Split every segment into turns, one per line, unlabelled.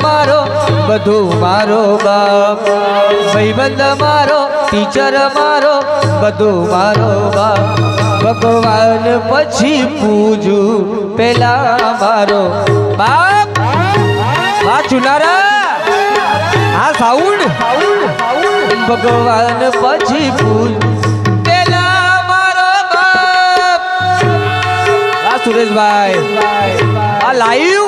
મારો બધું મારો બાપ, ભાઈબંધ મારો ટીચર મારો બધું મારો બાપ, ભગવાન પછી પૂજું પેલા મારો બાપ. આ ચુનારા આ સાઉન્ડ ભગવાન પછી પૂજ પેલા મારો બાપ. આ સુરેશભાઈ આ લાઈવ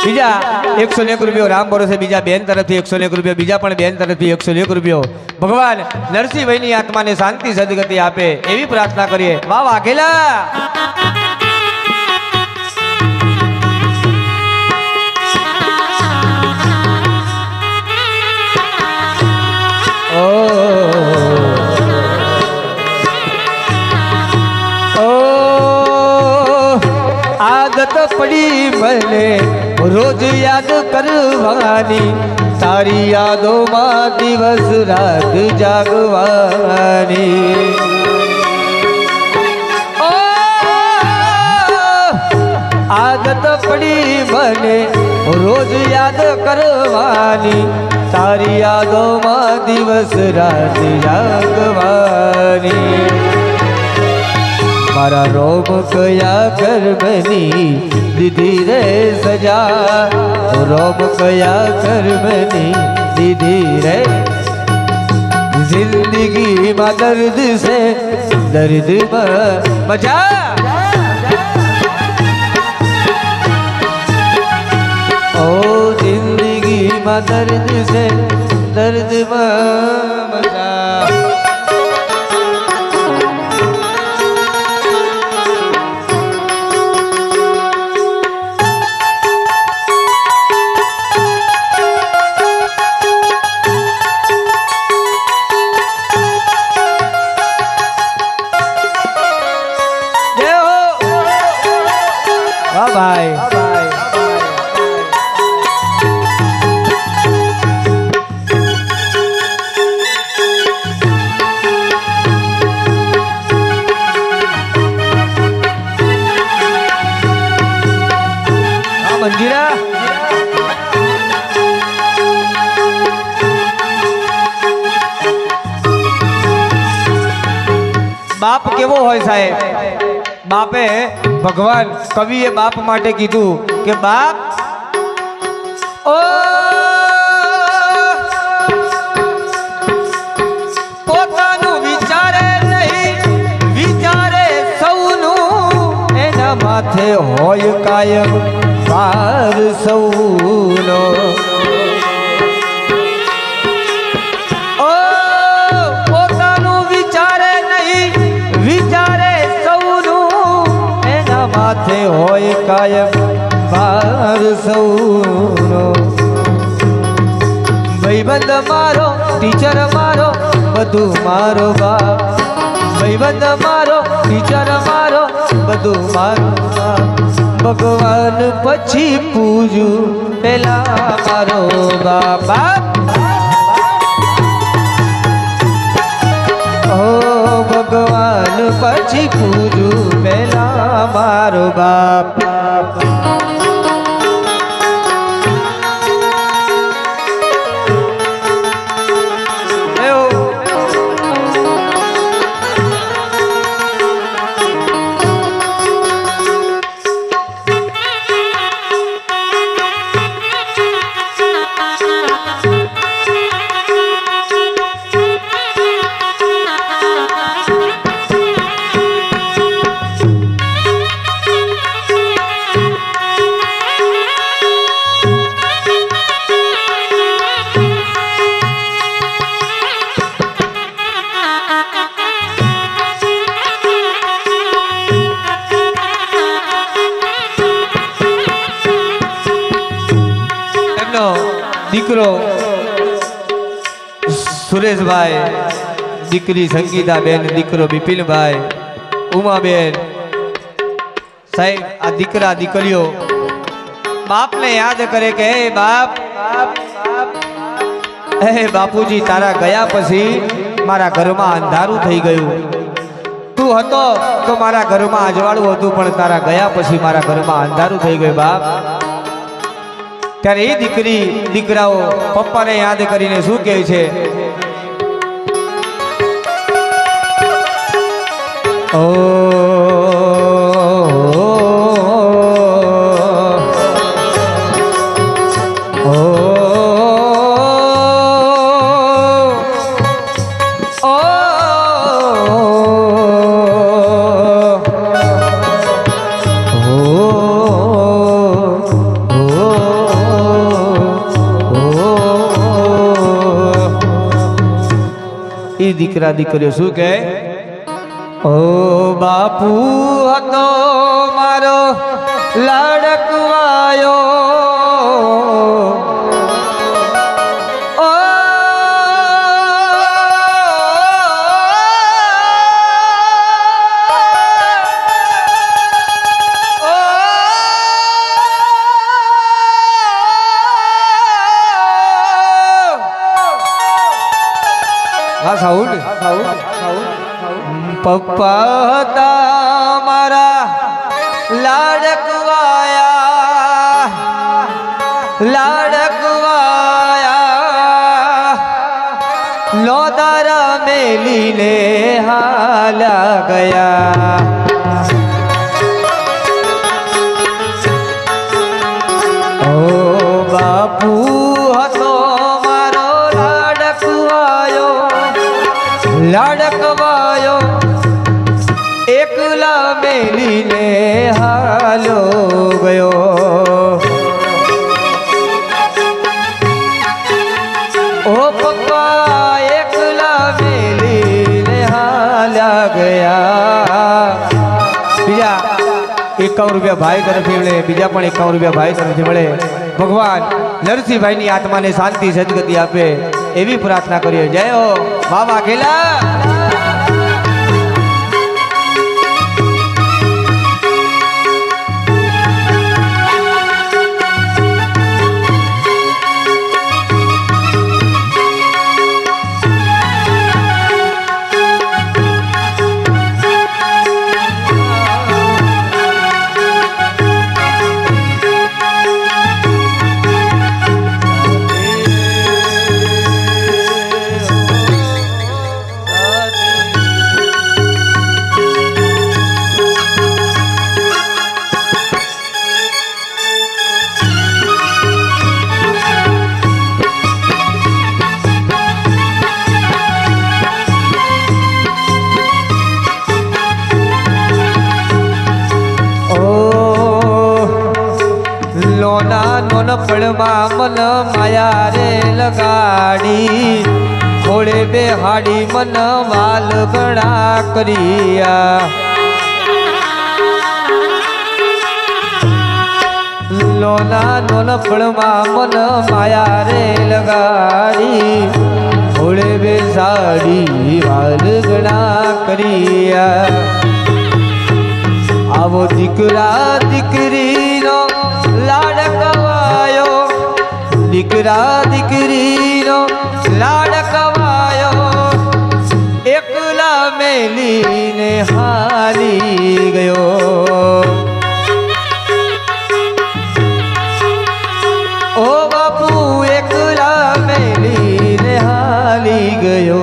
બીજા 101 રૂપિયો રામ ભરોસે, બીજા બેન તરફથી 101 રૂપિયો, બીજા પણ બેન તરફથી 101 રૂપિયો. ભગવાન નરસિંહભાઈની આત્માને શાંતિ સદગતિ આપે એવી પ્રાર્થના કરીએ. વાહ વાઘેલા. આદત પડી મને રોજ યાદ કરવાની, તારી યાદોમાં દિવસ રાત જાગવાની. આદત પડી મને રોજ યાદ કરવાની, તારી યાદોમાં દિવસ રાત જાગવાની. મારા રોમ કયા કર્મની દીધી રે સજા, રોમ કયા કર્મની દીધી રે. જિંદગીમાં દર્દ છે દર્દમાં મજા, ઓ જિંદગીમાં દર્દ છે દર્દમાં મજા. ભાઈ મંજીરા બાપ કેવો હોય સાહેબ? બાપે ભગવાન કવિએ બાપ માટે કીધું કે બાપ ઓ પોતાનું વિચારે નહીં, વિચારે સૌનું, એના માથે હોય કાયમ ભાર સૌનો. પોતાનું વિચારે નહીં, વિચારે માથે હોય કાયમ ભાર સૌનો. ભાઈબંધ મારો ટીચર મારો બધું મારો બાપ, ભાઈબંધ મારો ટીચર મારો બધું મારો બાપ, ભગવાન પછી પૂજું પેલા મારો બાપ. ઓ ભગવાન પછી પૂજું પેલા મારો બાપ. દીકરો સુરેશભાઈ, દીકરી સંગીતાબેન, દીકરો બિપિનભાઈ, ઉમાબેન સાહેબ, આ દીકરા દીકરીઓ બાપને યાદ કરે કે હે બાપ, હે બાપુજી, તારા ગયા પછી મારા ઘરમાં અંધારું થઈ ગયું. તું હતો તો મારા ઘરમાં અજવાળું હતું, પણ તારા ગયા પછી મારા ઘરમાં અંધારું થઈ ગયું બાપ. ત્યારે એ દીકરાઓ પપ્પાને યાદ કરીને શું કહે છે? ઓ દીકરા દીકરીઓ શું કહે? ઓ બાપુ હતો મારો લાડકવાયો, ઓ પપ્પા હતા મારા લાડકવાયા, લોદારા મેલીને હાલા ગયા. ઓ બાપુ હતો મારો લાડકવાયો, એકલા મેલીને હાલો ગયો. ઓ પપ્પા એકલા મેલીને હાલ્યા ગયા. બીજા 51 રૂપિયા ભાઈ તરફથી મળે, બીજા પણ 51 રૂપિયા ભાઈ તરફથી મળે. ભગવાન નરસિંહભાઈની આત્માને શાંતિ સદગતિ આપે એવી પ્રાર્થના કરીએ. જય હો બાબા ખેલા. નોનપણમાં મન માયા રે લગાડી, ખોળે બેહાડી મન વાલ ગણા કર્યા. લોના નોનપણમાં મન માયા રે લગાડી, ખોળે બેસાડી વાલ ગણા કર્યા. આવો દીકરા દીકરીનો લાડકવાયો, દીકરા દીકરીનો લાડકવાયો, એકલા મેલીને હાલી ગયો. ઓ બાપુ એકલા મેલીને હાલી ગયો.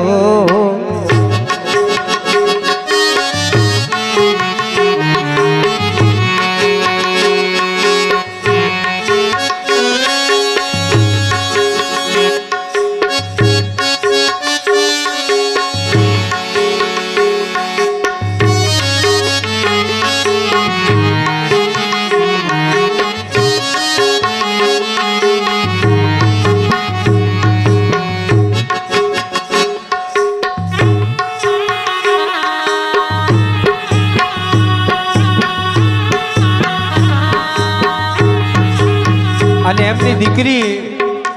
અને એમની દીકરી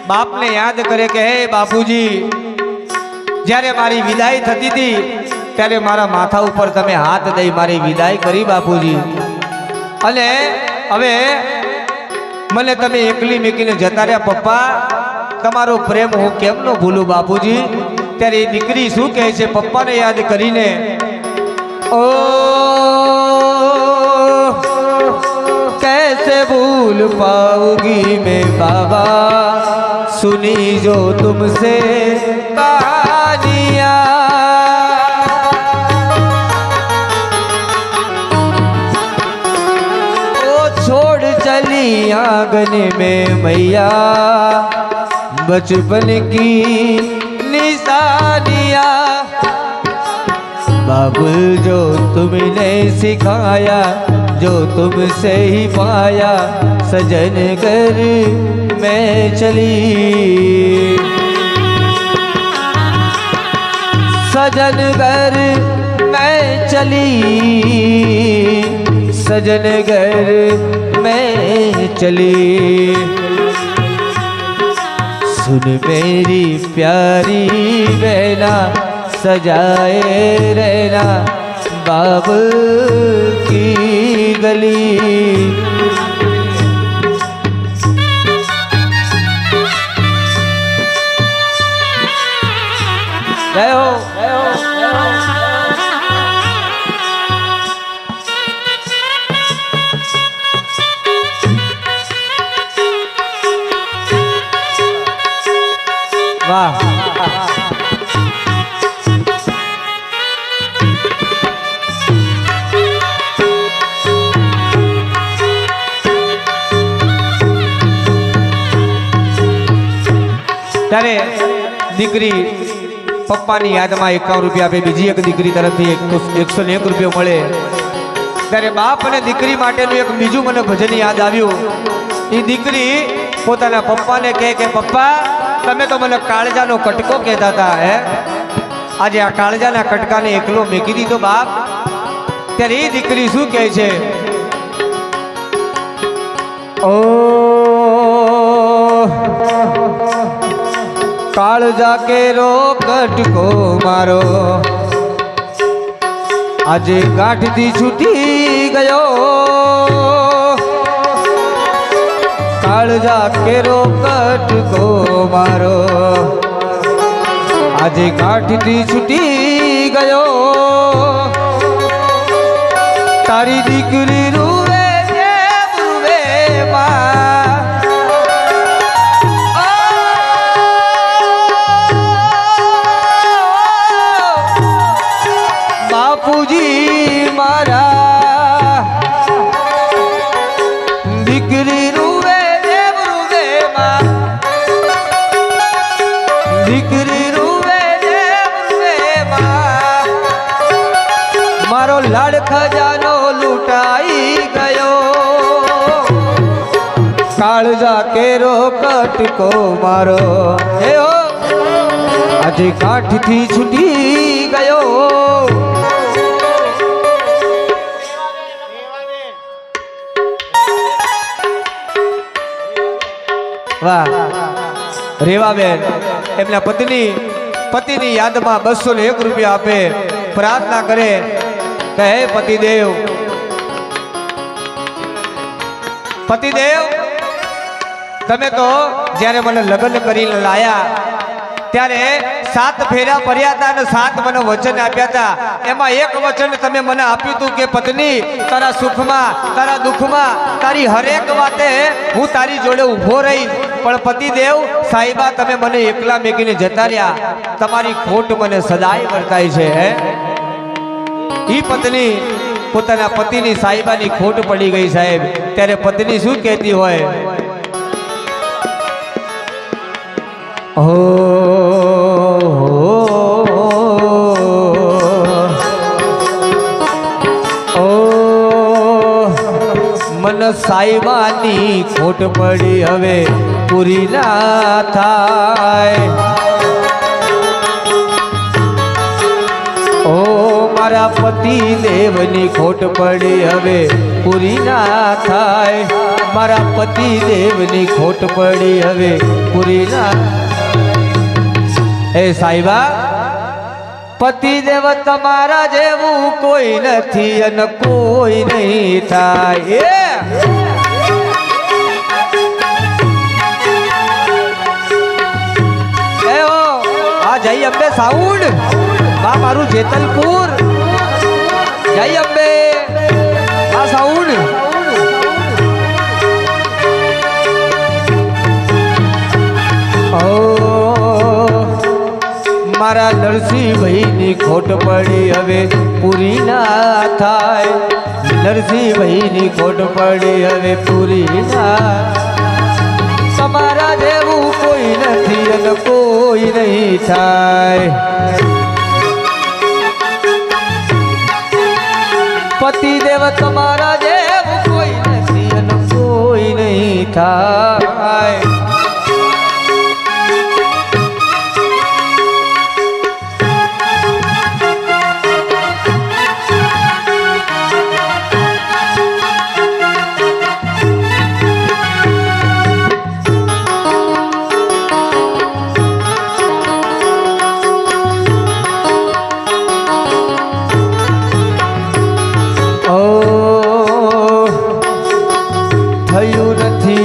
બાપને યાદ કરે કે હે બાપુજી, જ્યારે મારી વિદાય થતી હતી ત્યારે મારા માથા ઉપર તમે હાથ દઈ મારી વિદાય કરી બાપુજી, અને હવે મને તમે એકલી મૂકીને જતા રહ્યા પપ્પા, તમારો પ્રેમ હું કેમ ન ભૂલું બાપુજી. ત્યારે એ દીકરી શું કહે છે પપ્પાને યાદ કરીને? ઓ ओ कैसे भूल पाऊंगी मैं बाबा सुनी जो तुमसे कहानियां। ओ छोड़ चली आंगन में मैया बचपन की निशानियां। बाबुल जो तुमने सिखाया जो तुमसे ही पाया सजन घर में चली। सजन घर में चली सजन घर में चली। सुन मेरी प्यारी बहना सजाए रहना बाबुल की गली। जय हो जय हो जय हो। वाह ત્યારે દીકરી પપ્પાની યાદમાં 51 રૂપિયા આપે બીજી એક દીકરી તરફથી 101 રૂપિયો મળે ત્યારે બાપ અને દીકરી માટેનું એક બીજું મને ભજન યાદ આવ્યું। એ દીકરી પોતાના પપ્પાને કહે કે પપ્પા તમે તો મને કાળજાનો કટકો કહેતા હતા હે આજે આ કાળજાના કટકાને એકલો મેકી દીધો બાપ। ત્યારે એ દીકરી શું કહે છે ओ काळजा केरो कटको मारो आज गांठ थी छूटी गयो। काळजा केरो कटको मारो आज गांठ थी छूटी गयो। तारी दीकरी रूवे रूवे बापूजी मारा दीकरी रूवे देव रूवे मां दीकरी रूवे देव रूवे मां मारो लाड़ खजानो लूटाई गयो। काळजा केरो कटको मारो हे हो आज गांठ थी छूटी गयो। वाह रेवाबेन एमना पतिनी यादમાં 201 રૂપિયા આપે प्रार्थना करे કે હે पतिदेव તમે તો જ્યારે મને લગ્ન કરીને લાયા ત્યારે 7 ફેરા ફર્યા હતા અને 7 મને વચન આપ્યા હતા। એમાં એક વચન તમે મને આપ્યું હતું કે પત્ની તારા સુખમાં તારા દુઃખમાં તારી હરેક વાતે હું તારી જોડે ઊભો રહીશ। પણ પતિદેવ સાહેબા તમે મને એકલા મેકીને જતા રહ્યા તમારી ખોટ મને સદાય વર્તાય છે। ઈ પત્ની પોતાના પતિની સાહેબાની ખોટ પડી ગઈ સાહેબ ત્યારે પત્ની શું કહેતી હોય मन साईबानी खोट पड़ी हवे पूरी ना थाय। ओ मारा पति देवनी खोट पड़ी हवे पूरी ना थाय। मारा पति देवनी खोट पड़ी हवे पूरी ना। ए साईबा पति देव तमारा जेवू कोई नहीं अन कोई नहीं थाय। आ जाइए अम्बे साउंड बा मारू जेतलपुर જય અંબે આ સાઉન્ડ મારા નરસિંહભાઈની ખોટ પડી હવે પૂરી ના થાય નરસિંહભાઈની ખોટ પડી હવે પૂરી ના તમારા જેવું કોઈ નથી અને કોઈ નહીં થાય પતિદેવ તમારા જેવું કોઈ નથી અને કોઈ નહીં થાય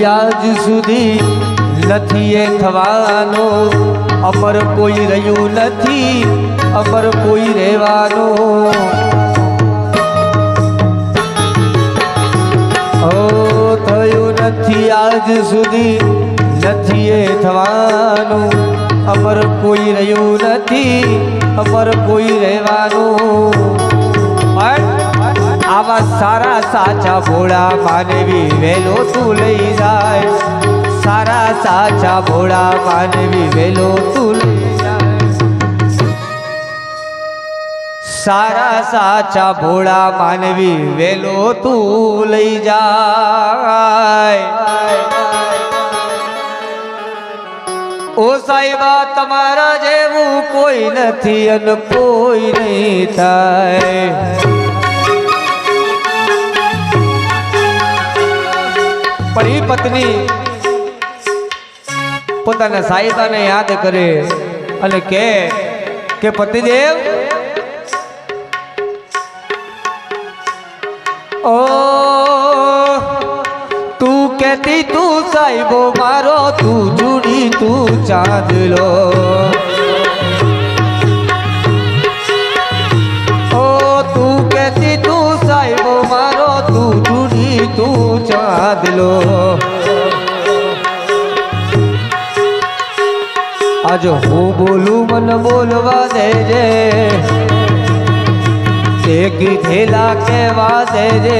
આજ સુધી નથી એ થવાનો અમર કોઈ રહ્યું નથી અમર કોઈ રહેવાનો થયું નથી આજ સુધી નથી એ થવાનું અમર કોઈ રહ્યું નથી અમર કોઈ રહેવાનું આવા સારા સાચા ભોળા માનવી વેલો તું લઈ જાય સારા સાચા ભોળા માનવી વેલો તું લઈ જાય સારા સાચા ભોળા માનવી વેલો તું લઈ જાય ઓ સાહેબા તમારા જેવું કોઈ નથી અને કોઈ નહીં થાય પણ એ પત્ની પોતાના સાહિબાને યાદ કરે અને કે પતિદેવ ઓ તું કહેતી તું સાહિબો મારો તું જુડી તું ચાંદલો ઓ તું કહેતી તું સાહિબો મારો તું જુડી તું ચાંદલો આજ હું બોલું મન બોલવા દેજે તે કીધેલા કહેવા દેજે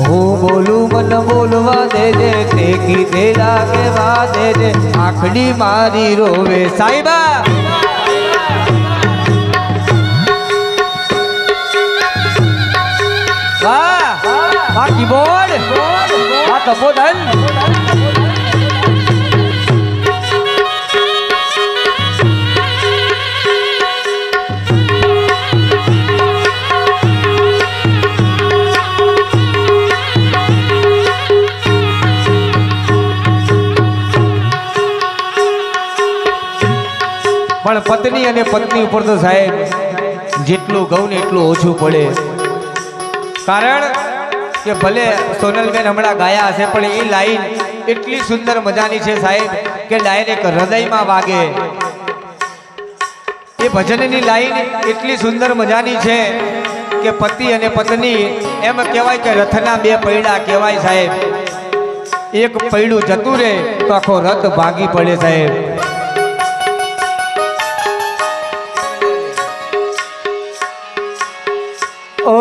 હું બોલું મન બોલવા દેજે તે કીધેલા કહેવા દેજે આખડી મારી રોવે સાહેબા વાહ કીબોર્ડ આ તપોધન પણ પત્ની અને પત્ની ઉપર તો સાહેબ જેટલું કહું ને એટલું ઓછું પડે કારણ કે ભલે સોનલબેન હમણાં ગાયા હશે પણ એ લાઈન એટલી સુંદર મજાની છે સાહેબ કે ડાયરેક્ટ હૃદયમાં વાગે એ ભજનની લાઈન એટલી સુંદર મજાની છે કે પતિ અને પત્ની એમ કહેવાય કે રથના બે પૈડા કહેવાય સાહેબ એક પૈડું જતું રહે તો આખો રથ ભાગી પડે સાહેબ ઓ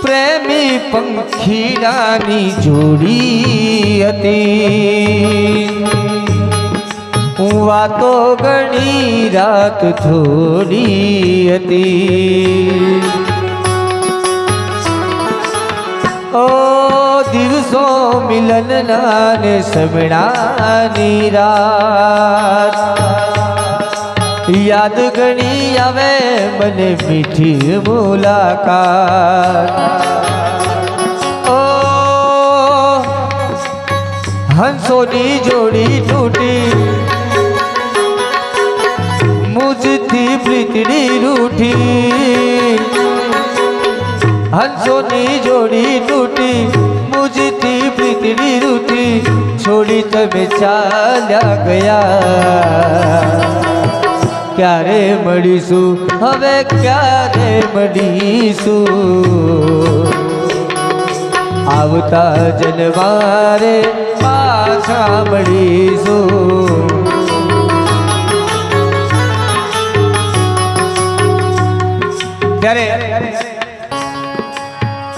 પ્રેમી પંખીડાની જોડી હતી વાતો ઘણી રાત થોડી હતી ઓ દિવસો મિલનના ને સમણાની રાત યાદ ઘણી આવે મને મીઠી મુલાકાત ઓ હંસોની જોડી તૂટી મુझથી પ્રીતડી રૂઠી હંસોની જોડી તૂટી મુझથી રૂટી રૂટી છોડી તમે ચાલ્યા ગયા ક્યારે મળીશું હવે ક્યારે મળીશું આવતા જન્મારે પાછા મળીશું ત્યારે